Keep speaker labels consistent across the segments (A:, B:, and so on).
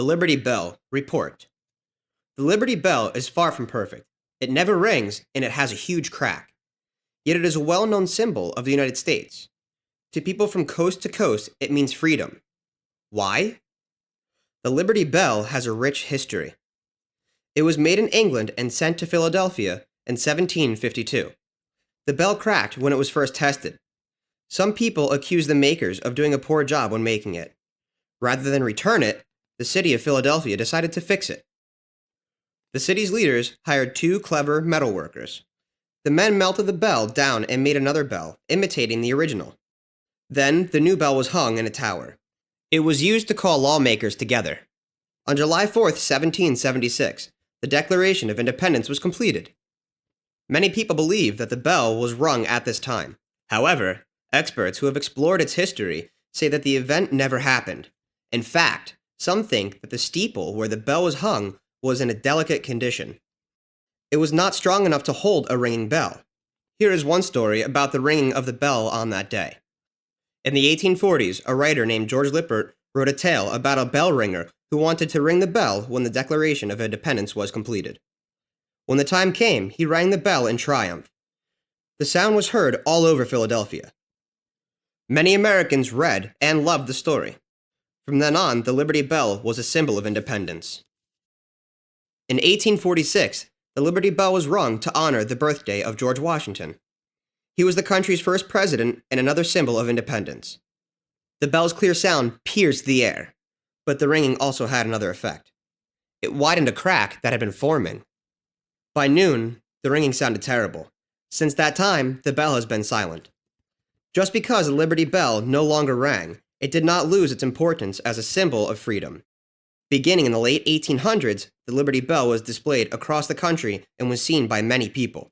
A: The Liberty Bell. Report. The Liberty Bell is far from perfect. It never rings, and it has a huge crack. Yet it is a well-known symbol of the United States. To people from coast to coast, it means freedom. Why? The Liberty Bell has a rich history. It was made in England and sent to Philadelphia in 1752. The bell cracked when it was first tested. Some people accuse the makers of doing a poor job when making it. Rather than return it, the city of Philadelphia decided to fix it. The city's leaders hired two clever metal workers. The men melted the bell down and made another bell, imitating the original. Then, the new bell was hung in a tower. It was used to call lawmakers together. On July 4th, 1776, the Declaration of Independence was completed. Many people believe that the bell was rung at this time. However, experts who have explored its history say that the event never happened. In fact, some think that the steeple where the bell was hung was in a delicate condition. It was not strong enough to hold a ringing bell. Here is one story about the ringing of the bell on that day. In the 1840s, a writer named George Lippert wrote a tale about a bell ringer who wanted to ring the bell when the Declaration of Independence was completed. When the time came, he rang the bell in triumph. The sound was heard all over Philadelphia. Many Americans read and loved the story. From then on, the Liberty Bell was a symbol of independence. In 1846, the Liberty Bell was rung to honor the birthday of George Washington. He was the country's first president and another symbol of independence. The bell's clear sound pierced the air, but the ringing also had another effect. It widened a crack that had been forming. By noon, the ringing sounded terrible. Since that time, the bell has been silent. Just because the Liberty Bell no longer rang, it did not lose its importance as a symbol of freedom. Beginning in the late 1800s, the Liberty Bell was displayed across the country and was seen by many people.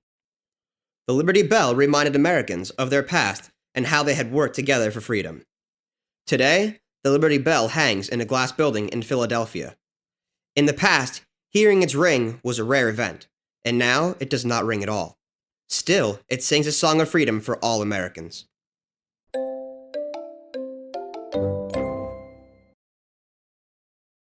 A: The Liberty Bell reminded Americans of their past and how they had worked together for freedom. Today, the Liberty Bell hangs in a glass building in Philadelphia. In the past, hearing its ring was a rare event, and now it does not ring at all. Still, it sings a song of freedom for all Americans.